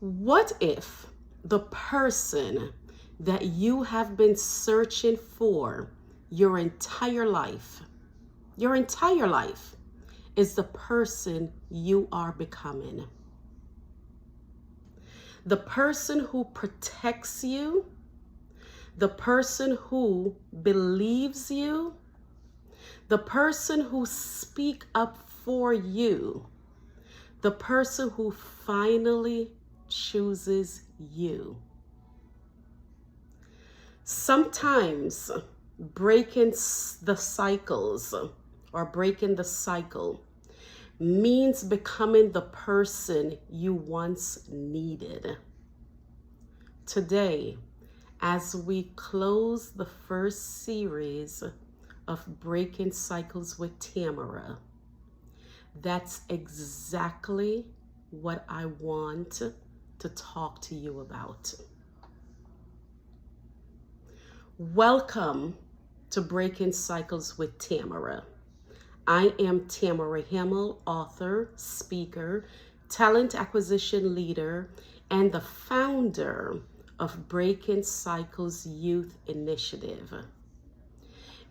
What if the person that you have been searching for your entire life is the person you are becoming? The person who protects you, the person who believes you, the person who speaks up for you, the person who finally chooses you. Sometimes breaking the cycles or breaking the cycle means becoming the person you once needed. Today, as we close the first series of Breaking Cycles with Tamara, that's exactly what I want to talk to you about. Welcome to Breaking Cycles with Tamara. I am Tamara Himmel, author, speaker, talent acquisition leader, and the founder of Breaking Cycles Youth Initiative.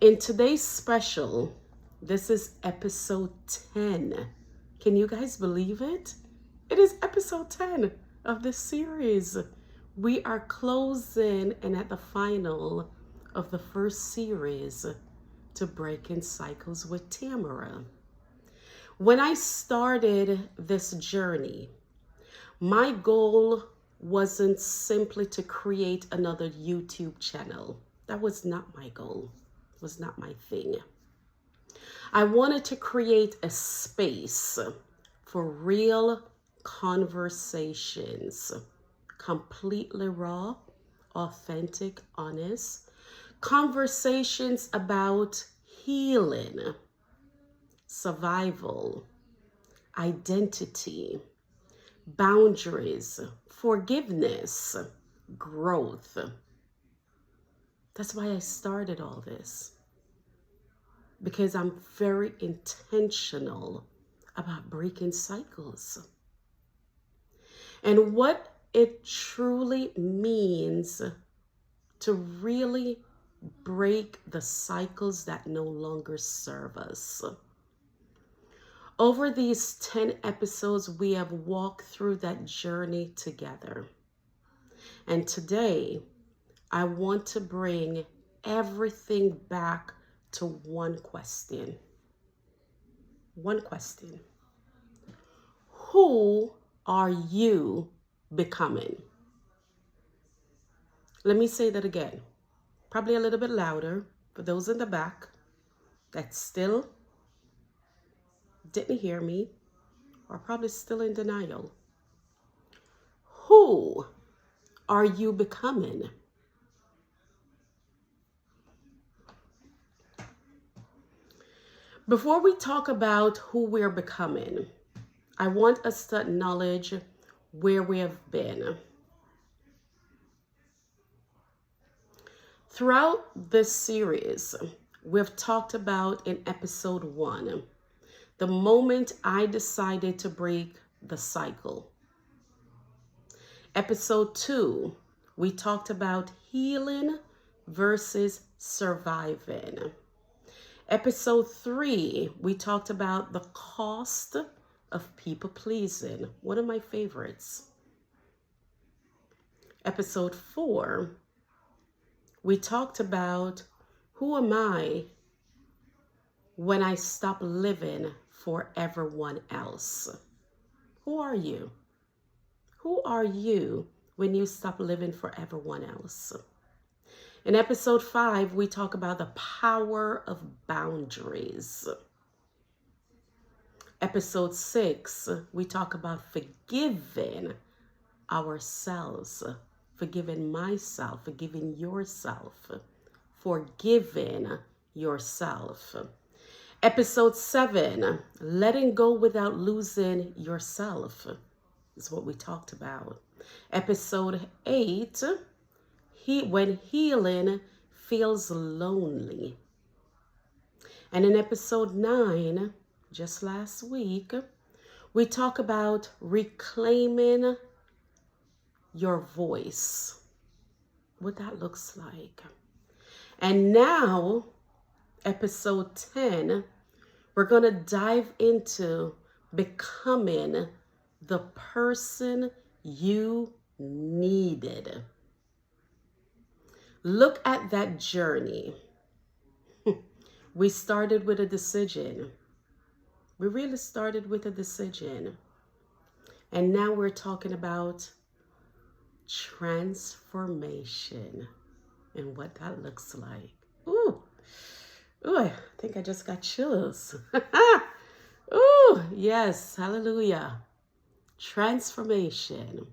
In today's special, this is episode 10. Can you guys believe it? It is episode 10 of this series. We are closing and at the final of the first series to Breaking Cycles with Tamara. When I started this journey, my goal wasn't simply to create another YouTube channel. That was not my goal. It was not my thing. I wanted to create a space for real conversations, completely raw, authentic, honest, conversations about healing, survival, identity, boundaries, forgiveness, growth. That's why I started all this, because I'm very intentional about breaking cycles. And what it truly means to really break the cycles that no longer serve us. Over these 10 episodes, we have walked through that journey together. And today, I want to bring everything back to one question. One question. Who are you becoming? Let me say that again. Probably a little bit louder for those in the back that still didn't hear me or probably still in denial. Who are you becoming? Before we talk about who we're becoming, I want us to acknowledge where we have been. Throughout this series, we've talked about in episode 1, the moment I decided to break the cycle. Episode 2, we talked about healing versus surviving. Episode 3, we talked about the cost of people pleasing, one of my favorites. Episode 4, we talked about who am I when I stop living for everyone else. Who are you? Who are you when you stop living for everyone else? In episode 5, we talk about the power of boundaries. Episode 6, we talk about forgiving ourselves, forgiving myself, forgiving yourself, forgiving yourself. Episode 7, letting go without losing yourself, is what we talked about. Episode 8, when healing feels lonely. And in episode 9, just last week, we talk about reclaiming your voice, what that looks like. And now, episode 10, we're going to dive into becoming the person you needed. Look at that journey. We started with a decision. We really started with a decision. And now we're talking about transformation and what that looks like. Ooh, I think I just got chills. Ooh, yes, hallelujah. Transformation.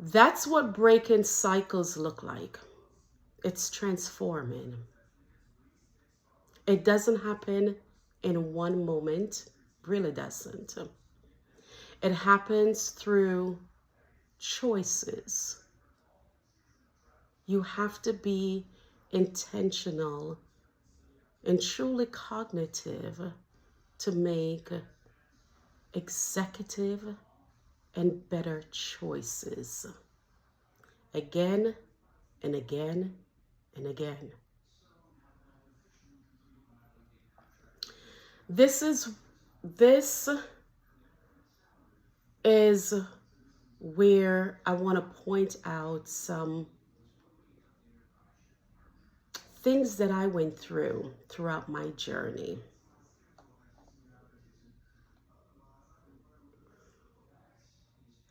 That's what breaking cycles look like. It's transforming. It doesn't happen in one moment, really doesn't. It happens through choices. You have to be intentional and truly cognitive to make executive and better choices again and again and again. This is where I want to point out some things that I went through throughout my journey.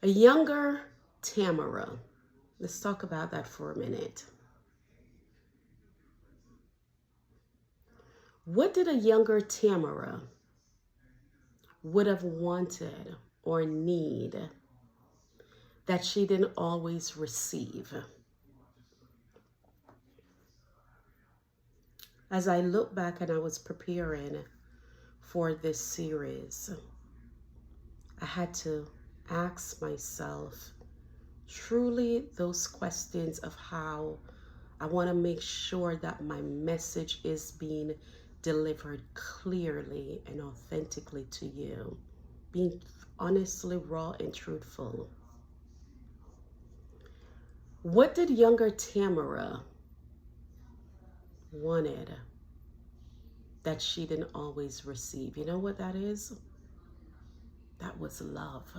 A younger Tamara. Let's talk about that for a minute. What did a younger Tamara would have wanted or need that she didn't always receive? As I look back and I was preparing for this series, I had to ask myself truly those questions of how I want to make sure that my message is being delivered clearly and authentically to you, being honestly raw and truthful. What did younger Tamara wanted that she didn't always receive? You know what that is? That was love.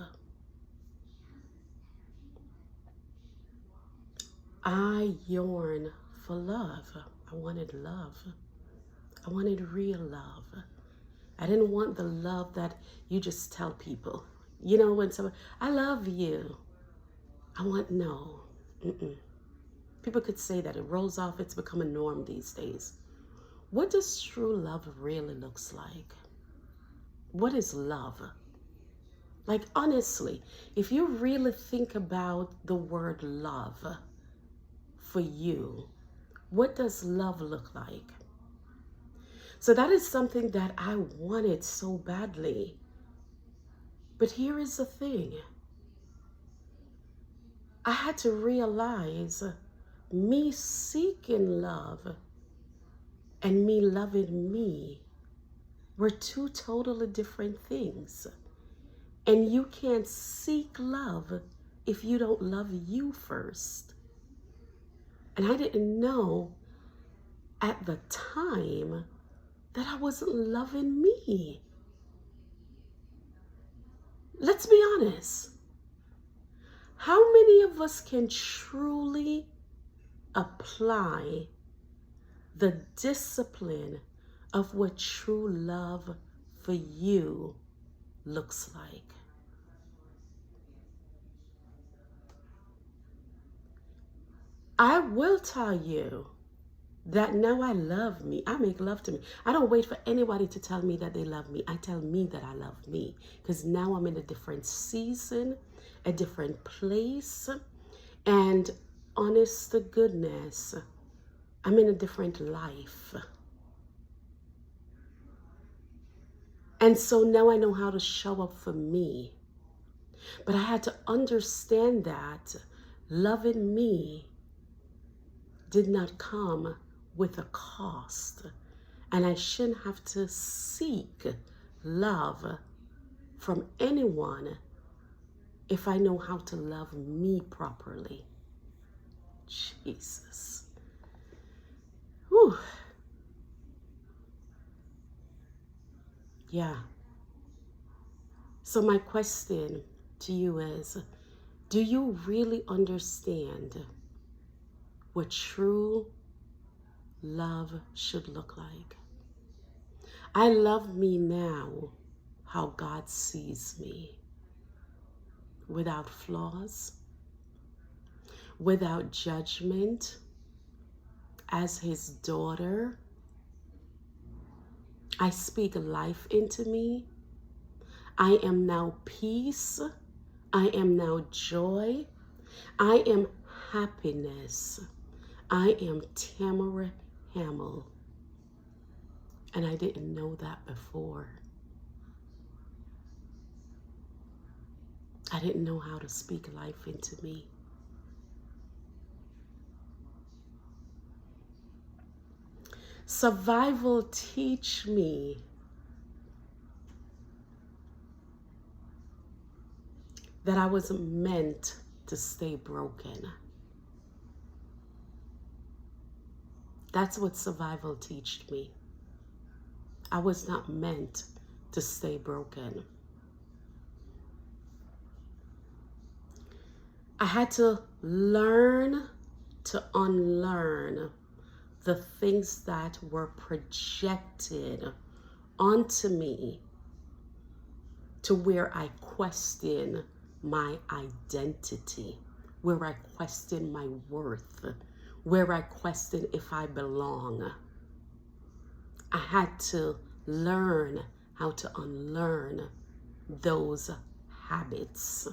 I yearn for love. I wanted love. I wanted real love. I didn't want the love that you just tell people. You know, when someone, I love you. I want, no. People could say that. It rolls off. It's become a norm these days. What does true love really looks like? What is love? Like, honestly, if you really think about the word love for you, what does love look like? So that is something that I wanted so badly. But here is the thing. I had to realize me seeking love and me loving me were two totally different things. And you can't seek love if you don't love you first. And I didn't know at the time that I wasn't loving me. Let's be honest. How many of us can truly apply the discipline of what true love for you looks like? I will tell you that now I love me. I make love to me. I don't wait for anybody to tell me that they love me. I tell me that I love me, because now I'm in a different season, a different place, and honest to goodness, I'm in a different life. And so now I know how to show up for me. But I had to understand that loving me did not come with a cost. And I shouldn't have to seek love from anyone if I know how to love me properly. Jesus. Whew. Yeah. So my question to you is, do you really understand what true love should look like? I love me now how God sees me, without flaws, without judgment, as his daughter. I speak life into me. I am now peace. I am now joy. I am happiness. I am Tamara Hamill. And I didn't know that before. I didn't know how to speak life into me. Survival teach me that I was meant to stay broken. That's what survival taught me. I was not meant to stay broken. I had to learn to unlearn the things that were projected onto me, to where I question my identity, where I question my worth, where I question if I belong. I had to learn how to unlearn those habits,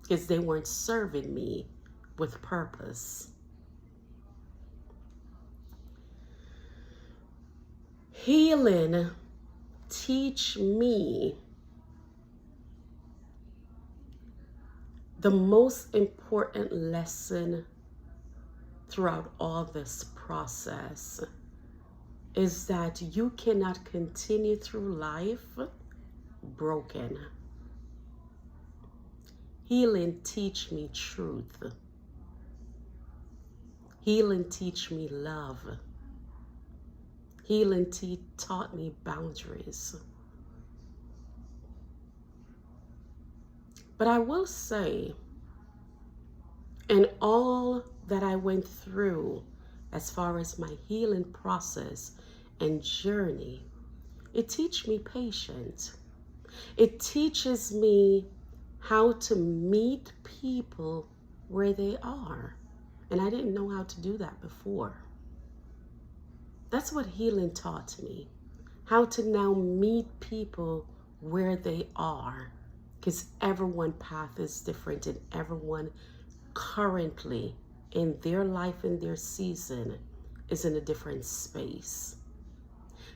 because they weren't serving me with purpose. Healing teach me the most important lesson throughout all this process is that you cannot continue through life broken. Healing teach me truth. Healing teach me love. Healing taught me boundaries. But I will say, in all that I went through as far as my healing process and journey, it teaches me patience. It teaches me how to meet people where they are. And I didn't know how to do that before. That's what healing taught me. How to now meet people where they are. Because everyone's path is different, and everyone currently in their life and their season is in a different space.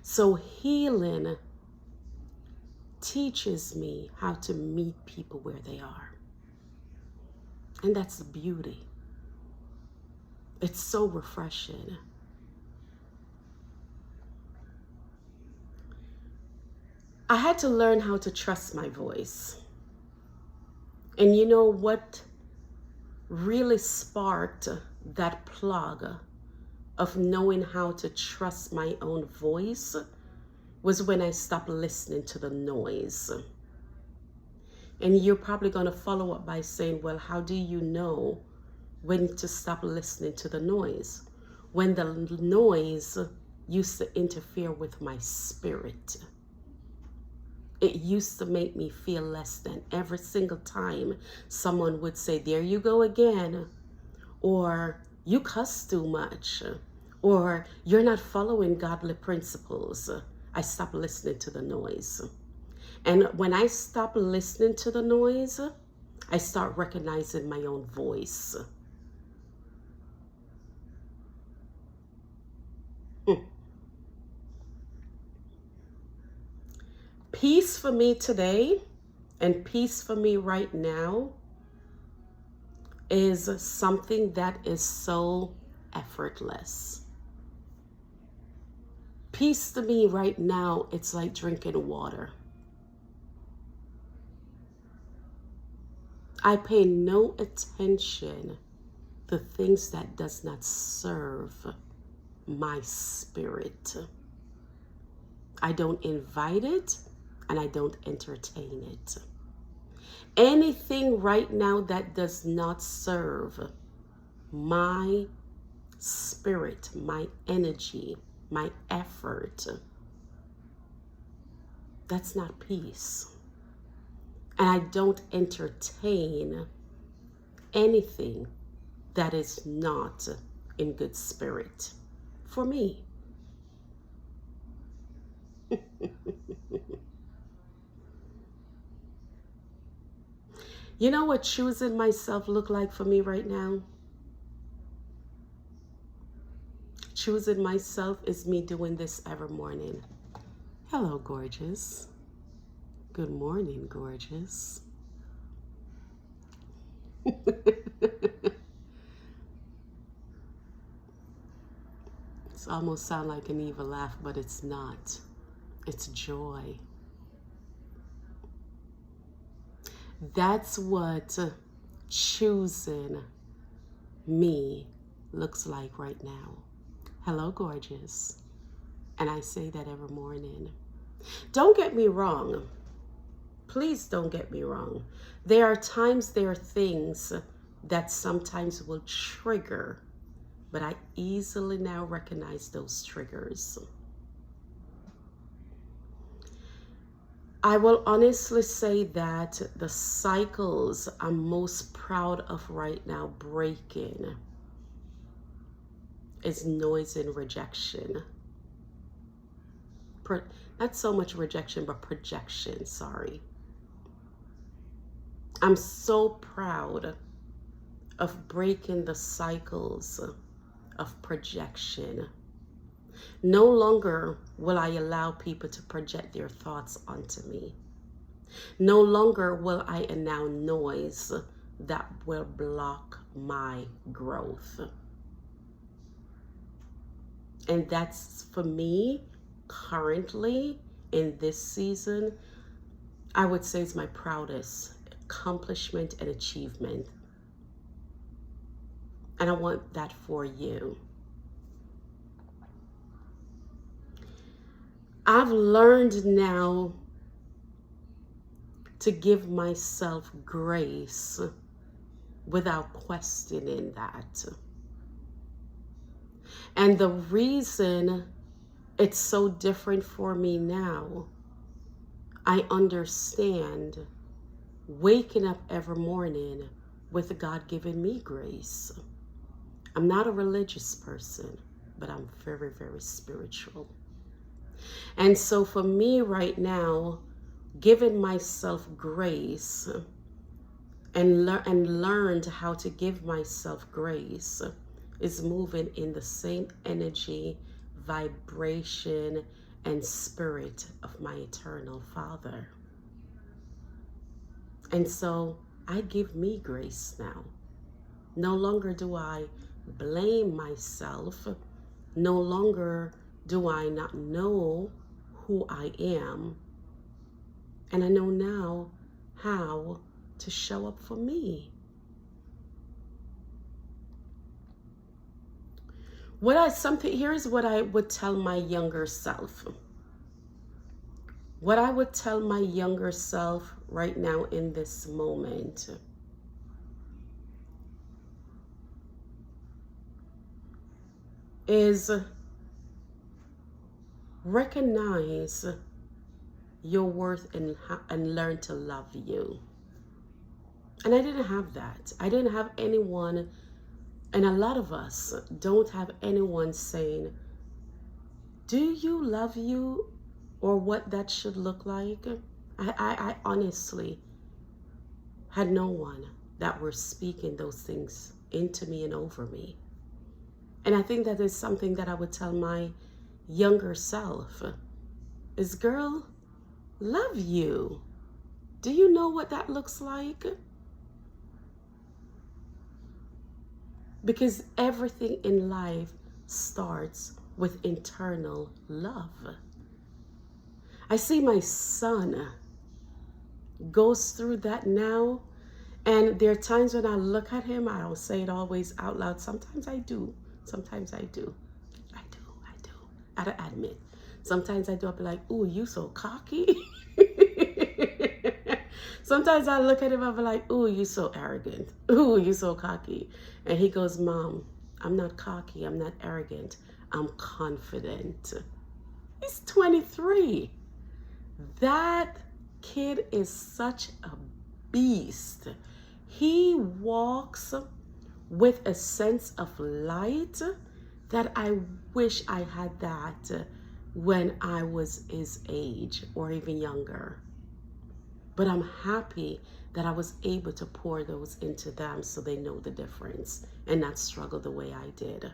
So healing teaches me how to meet people where they are. And that's the beauty. It's so refreshing. I had to learn how to trust my voice. And you know what really sparked that plug of knowing how to trust my own voice was when I stopped listening to the noise. And you're probably going to follow up by saying, well, how do you know when to stop listening to the noise? When the noise used to interfere with my spirit. It used to make me feel less than. Every single time someone would say, there you go again, or you cuss too much, or you're not following godly principles, I stopped listening to the noise. And when I stop listening to the noise, I start recognizing my own voice. Peace for me today and peace for me right now is something that is so effortless. Peace to me right now, it's like drinking water. I pay no attention to things that does not serve my spirit. I don't invite it and I don't entertain it. Anything right now that does not serve my spirit, my energy, my effort, that's not peace. And I don't entertain anything that is not in good spirit for me. You know what choosing myself look like for me right now? Choosing myself is me doing this every morning. Hello, gorgeous. Good morning, gorgeous. It's almost sound like an evil laugh, but it's not. It's joy. That's what choosing me looks like right now. Hello, gorgeous. And I say that every morning. Don't get me wrong. Please don't get me wrong. There are times, there are things that sometimes will trigger, but I easily now recognize those triggers. I will honestly say that the cycles I'm most proud of right now breaking is noise and rejection. Not so much rejection, but projection, sorry. I'm so proud of breaking the cycles of projection. No longer will I allow people to project their thoughts onto me. No longer will I allow noise that will block my growth. And that's, for me, currently in this season, I would say is my proudest accomplishment and achievement. And I want that for you. I've learned now to give myself grace without questioning that. And the reason it's so different for me now, I understand waking up every morning with God giving me grace. I'm not a religious person, but I'm very, very spiritual. And so for me right now, giving myself grace and learned how to give myself grace is moving in the same energy, vibration, and spirit of my eternal Father. And so I give me grace now. No longer do I blame myself. No longer do I not know who I am. And I know now how to show up for me. Here's what I would tell my younger self. What I would tell my younger self right now in this moment is recognize your worth and learn to love you. And I didn't have that. I didn't have anyone, and a lot of us don't have anyone saying, do you love you, or what that should look like? I honestly had no one that were speaking those things into me and over me. And I think that is something that I would tell my younger self is, girl, love you. Do you know what that looks like? Because everything in life starts with internal love. I see my son goes through that now, And there are times when I look at him, I don't say it always out loud. Sometimes I do. Sometimes I do. I do. I gotta admit. Sometimes I do. I'll be like, ooh, you so cocky. Sometimes I look at him, I'll be like, ooh, you so arrogant. Ooh, you so cocky. And he goes, Mom, I'm not cocky. I'm not arrogant. I'm confident. He's 23. That kid is such a beast. He walks with a sense of light that I wish I had that when I was his age or even younger. But I'm happy that I was able to pour those into them so they know the difference and not struggle the way I did.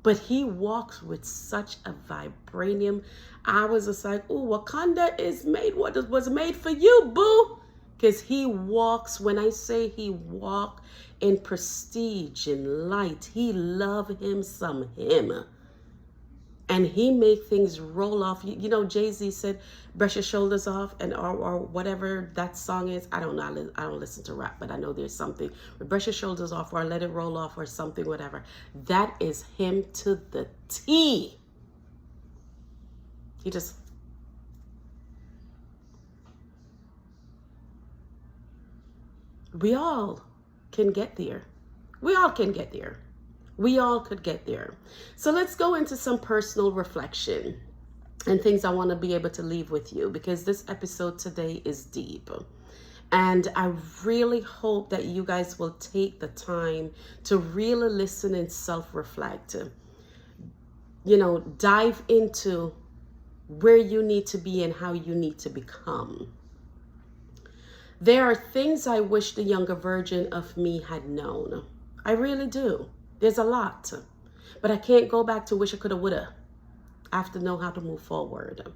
But he walks with such a vibranium. I was just like, oh, Wakanda is made what was made for you, boo. Because he walks, when I say he walk in prestige and light, he love him some him. And he make things roll off. You know, Jay-Z said, brush your shoulders off, and or whatever that song is. I don't know. I don't listen to rap, but I know there's something. Brush your shoulders off, or let it roll off, or something, whatever. That is him to the T. He just... We all can get there. We all can get there. We all could get there. So let's go into some personal reflection and things I want to be able to leave with you, because this episode today is deep. And I really hope that you guys will take the time to really listen and self-reflect. You know, dive into where you need to be and how you need to become. There are things I wish the younger version of me had known. I really do. There's a lot. But I can't go back to wish I coulda, woulda. I have to know how to move forward.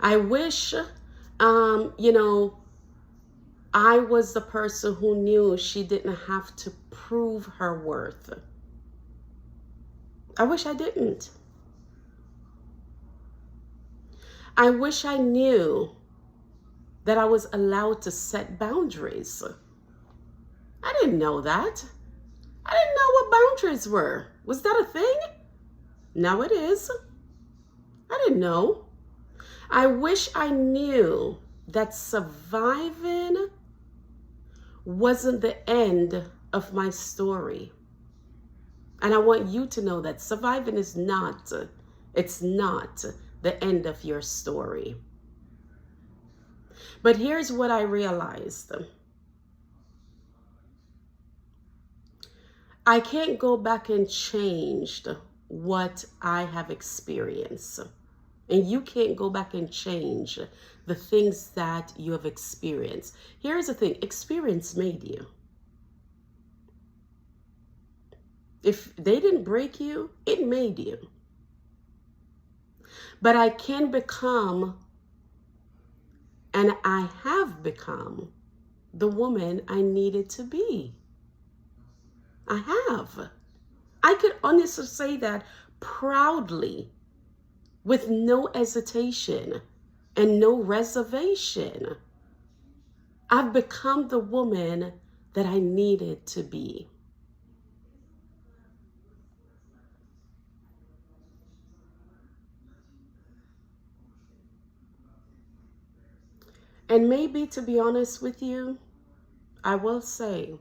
I wish, you know, I was the person who knew she didn't have to prove her worth. I wish I didn't. I wish I knew that I was allowed to set boundaries. I didn't know that. I didn't know what boundaries were. Was that a thing? Now it is. I didn't know. I wish I knew that surviving wasn't the end of my story. And I want you to know that surviving is not, it's not the end of your story. But here's what I realized. I can't go back and change what I have experienced. And you can't go back and change the things that you have experienced. Here's the thing, experience made you. If they didn't break you, it made you. But I can become, and I have become, the woman I needed to be. I have. I could honestly say that proudly, with no hesitation and no reservation. I've become the woman that I needed to be. And maybe, to be honest with you, I will say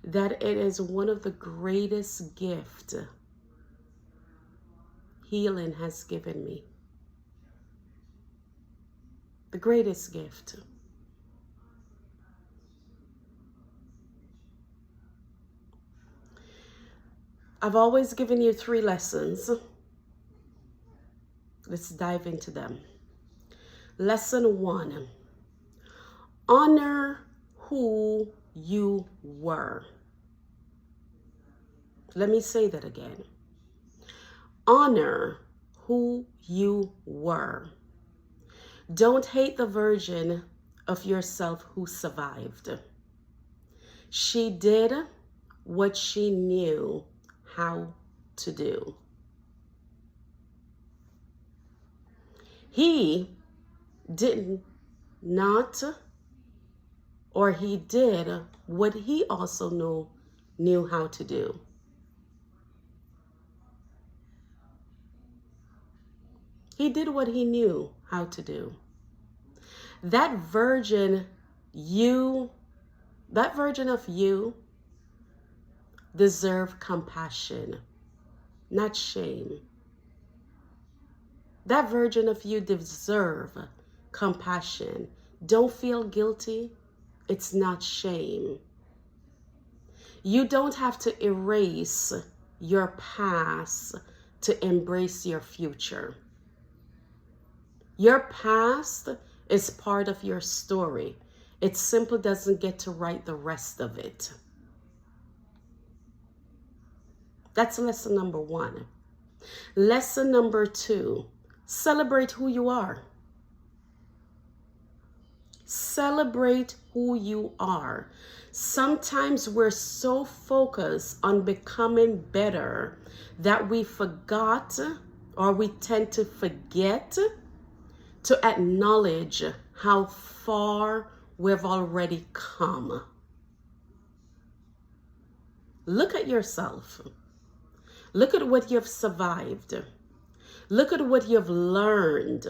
that it is one of the greatest gifts healing has given me. The greatest gift. I've always given you 3 lessons. Let's dive into them. Lesson 1, honor who you were. Let me say that again. Honor who you were. Don't hate the version of yourself who survived. She did what she knew how to do. He did not or he did what he also knew how to do. He did what he knew how to do. That version of you deserve compassion, not shame. That version of you deserve compassion. Don't feel guilty. It's not shame. You don't have to erase your past to embrace your future. Your past is part of your story. It simply doesn't get to write the rest of it. That's lesson number 1. Lesson number 2, celebrate who you are. Celebrate who you are. Sometimes we're so focused on becoming better that we forgot, or we tend to forget, to acknowledge how far we've already come. Look at yourself. Look at what you've survived. Look at what you've learned.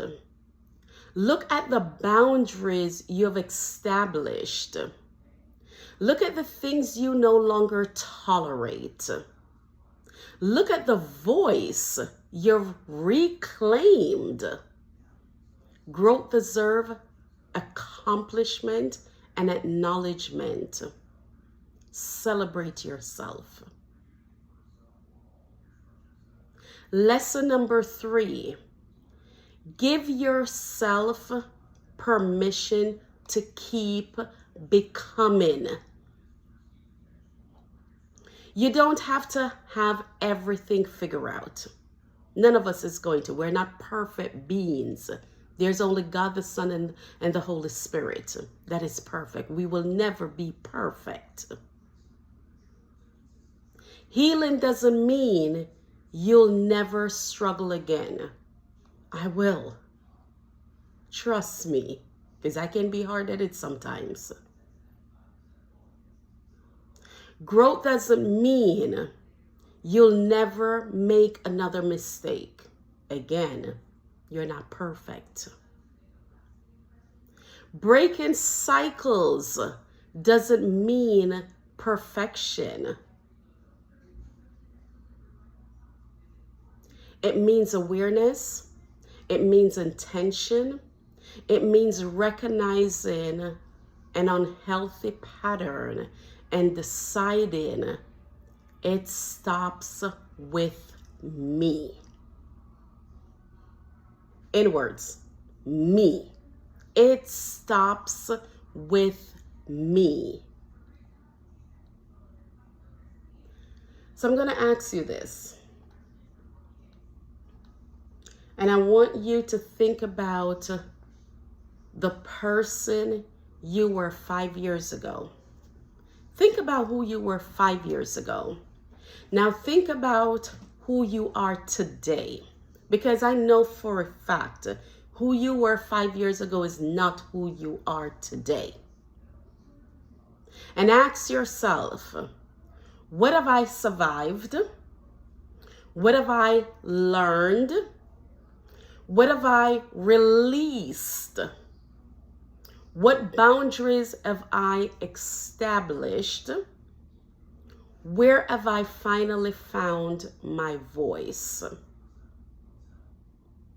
Look at the boundaries you've established. Look at the things you no longer tolerate. Look at the voice you've reclaimed. Growth deserves accomplishment and acknowledgement. Celebrate yourself. Lesson number 3, give yourself permission to keep becoming. You don't have to have everything figured out. None of us is going to. We're not perfect beings. There's only God, the Son, and the Holy Spirit that is perfect. We will never be perfect. Healing doesn't mean you'll never struggle again. I will. Trust me, because I can be hard-headed sometimes. Growth doesn't mean you'll never make another mistake. Again, you're not perfect. Breaking cycles doesn't mean perfection. It means awareness. It means intention. It means recognizing an unhealthy pattern and deciding it stops with me. In words, me. It stops with me. So I'm going to ask you this. And I want you to think about the person you were 5 years ago. Think about who you were 5 years ago. Now think about who you are today. Because I know for a fact, who you were 5 years ago is not who you are today. And ask yourself, what have I survived? What have I learned? What have I released? What boundaries have I established? Where have I finally found my voice?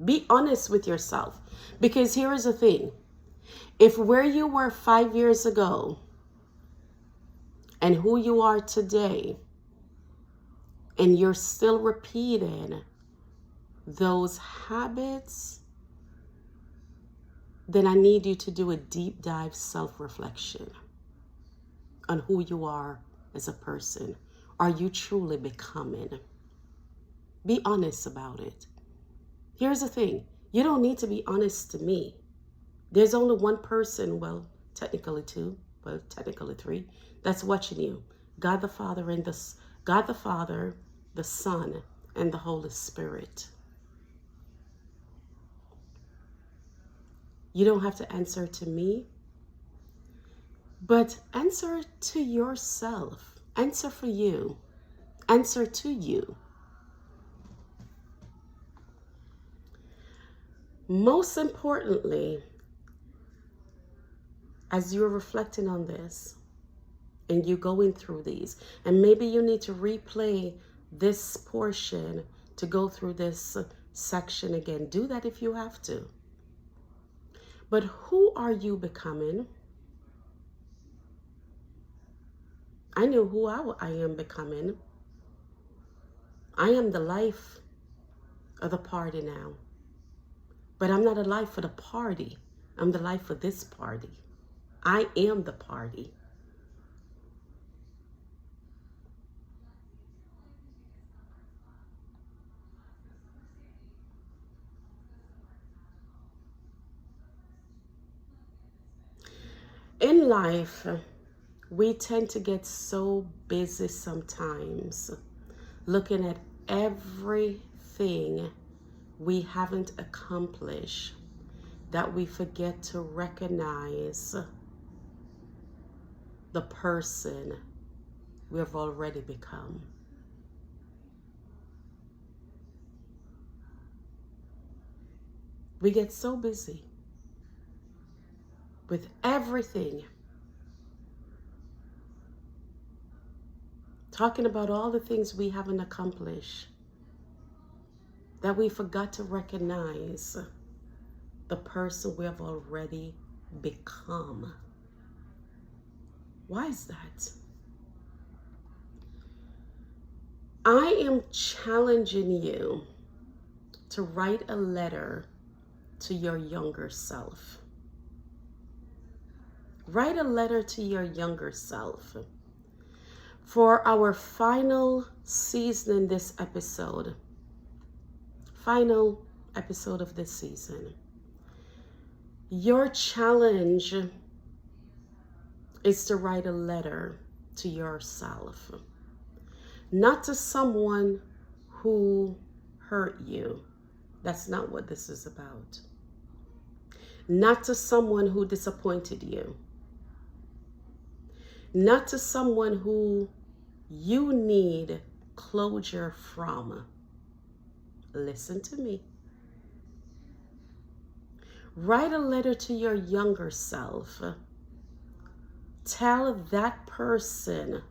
Be honest with yourself. Because here is the thing. If where you were 5 years ago and who you are today, and you're still repeating those habits, then I need you to do a deep dive self-reflection on who you are as a person. Are you truly becoming? Be honest about it. Here's the thing. You don't need to be honest to me. There's only one person, well, technically two, well, technically three, that's watching you. God the Father, the Son, and the Holy Spirit. You don't have to answer to me. But answer to yourself. Answer for you. Answer to you. Most importantly, as you're reflecting on this and you're going through these, and maybe you need to replay this portion to go through this section again, do that if you have to. But who are you becoming? I know who I am becoming. I am the life of the party now. But I'm not a life for the party. I'm the life for this party. I am the party. In life, we tend to get so busy sometimes looking at everything we haven't accomplished that we forget to recognize the person we have already become. We get so busy with everything, talking about all the things we haven't accomplished, that we forgot to recognize the person we have already become. Why is that? I am challenging you to write a letter to your younger self. Write a letter to your younger self. For our final season in this episode, final episode of this season, your challenge is to write a letter to yourself. Not to someone who hurt you. That's not what this is about. Not to someone who disappointed you. Not to someone who you need closure from. Listen to me. Write a letter to your younger self. Tell that person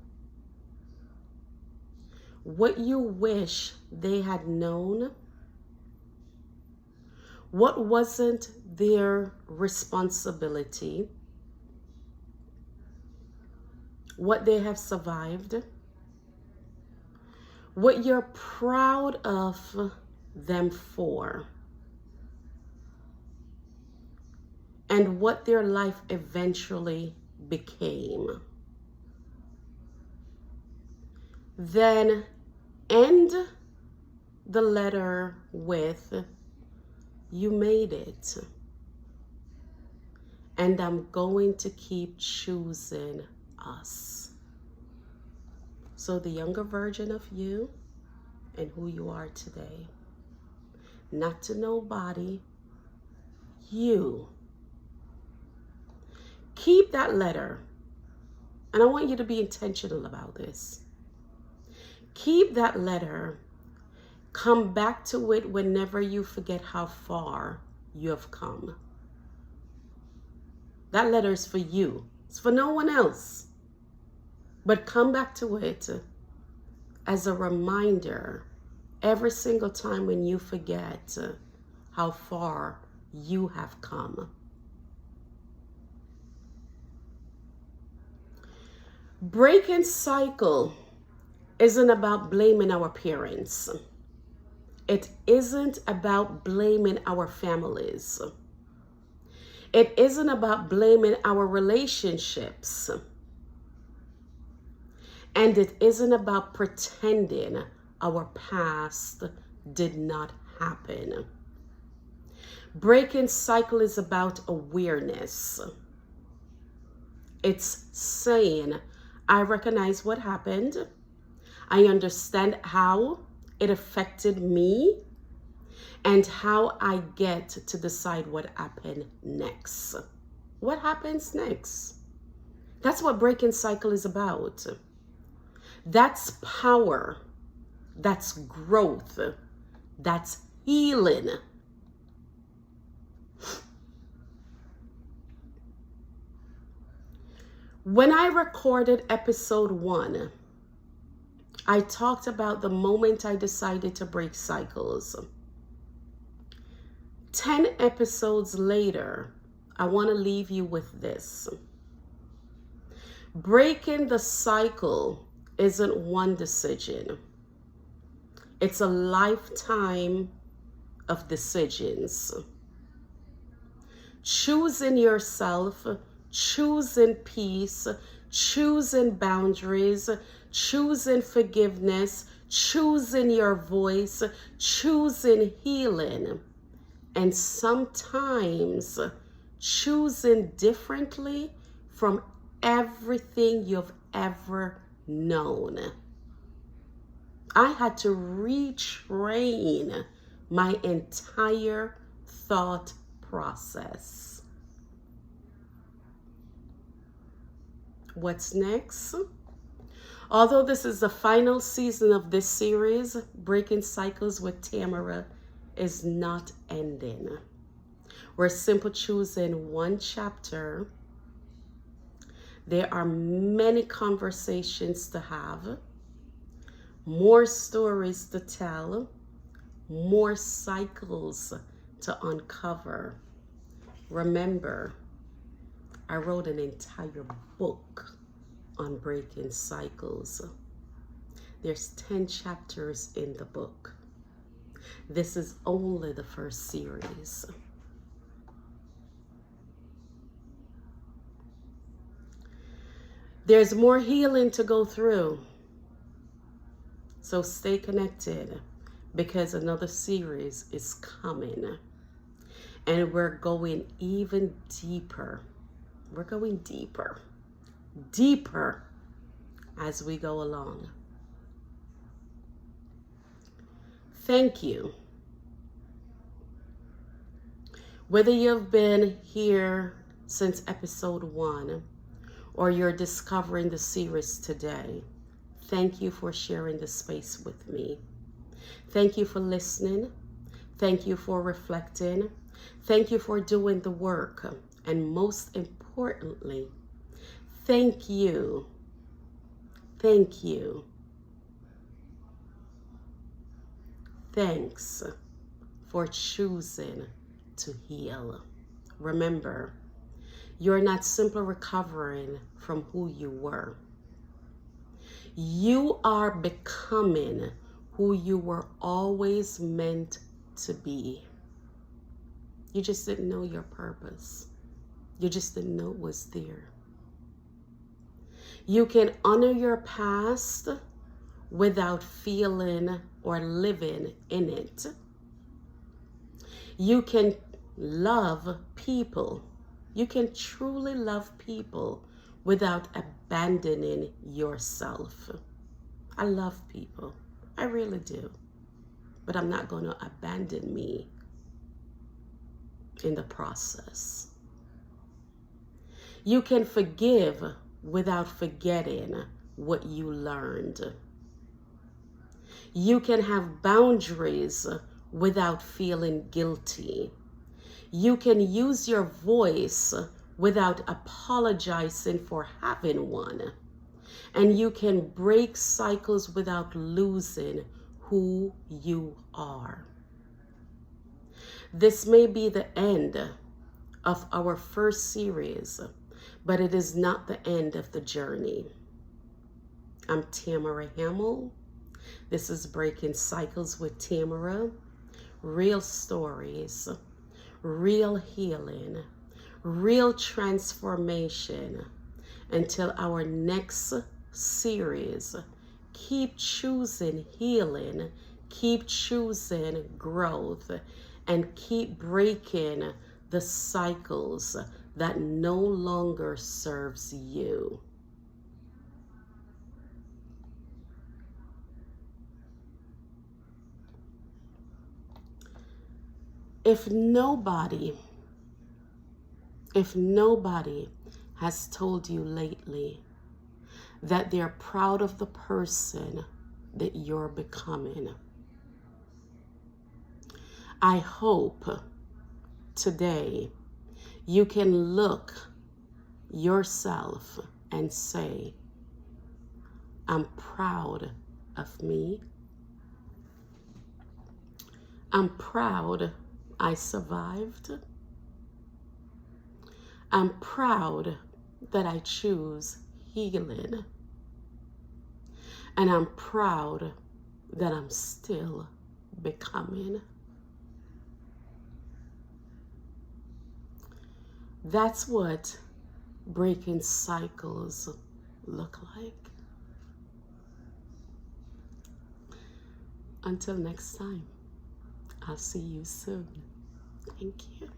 what you wish they had known, what wasn't their responsibility, what they have survived, what you're proud of them for, and what their life eventually became. Then end the letter with, "You made it, and I'm going to keep choosing us." So the younger version of you and who you are today, not to nobody, you. Keep that letter, and I want you to be intentional about this. Keep that letter. Come back to it whenever you forget how far you have come. That letter is for you. It's for no one else. But come back to it as a reminder every single time when you forget how far you have come. Breaking cycle isn't about blaming our parents. It isn't about blaming our families. It isn't about blaming our relationships. And it isn't about pretending our past did not happen. Breaking cycle is about awareness. It's saying, I recognize what happened. I understand how it affected me and how I get to decide what happened next. What happens next? That's what breaking cycle is about. That's power. That's growth. That's healing. When I recorded episode 1, I talked about the moment I decided to break cycles. 10 episodes later, I want to leave you with this. Breaking the cycle isn't one decision. It's a lifetime of decisions. Choosing yourself, choosing peace, choosing boundaries, choosing forgiveness, choosing your voice, choosing healing, and sometimes choosing differently from everything you've ever known. I had to retrain my entire thought process. What's next? Although this is the final season of this series, Breaking Cycles with Tamara is not ending. We're simply choosing one chapter. There are many conversations to have, more stories to tell, more cycles to uncover. Remember, I wrote an entire book on breaking cycles. There's 10 chapters in the book. This is only the first series. There's more healing to go through. So stay connected because another series is coming. And we're going even deeper. We're going deeper as we go along. Thank you. Whether you've been here since episode 1 or you're discovering the series today, thank you for sharing the space with me. Thank you for listening. Thank you for reflecting. Thank you for doing the work. And most importantly, thank you. Thank you. Thanks for choosing to heal. Remember, you're not simply recovering from who you were. You are becoming who you were always meant to be. You just didn't know your purpose. You just didn't know it was there. You can honor your past without feeling or living in it. You can love people. You can truly love people without abandoning yourself. I love people. I really do. But I'm not going to abandon me in the process. You can forgive without forgetting what you learned. You can have boundaries without feeling guilty. You can use your voice without apologizing for having one. And you can break cycles without losing who you are. This may be the end of our first series, but it is not the end of the journey. I'm Tamara Hamill. This is Breaking Cycles with Tamara. Real stories, real healing, real transformation. Until our next series, keep choosing healing, keep choosing growth, and keep breaking the cycles that no longer serves you. If nobody has told you lately that they're proud of the person that you're becoming. I hope today you can look yourself and say, I'm proud of me. I'm proud I survived. I'm proud that I choose healing. And I'm proud that I'm still becoming. That's what breaking cycles look like. Until next time, I'll see you soon. Thank you.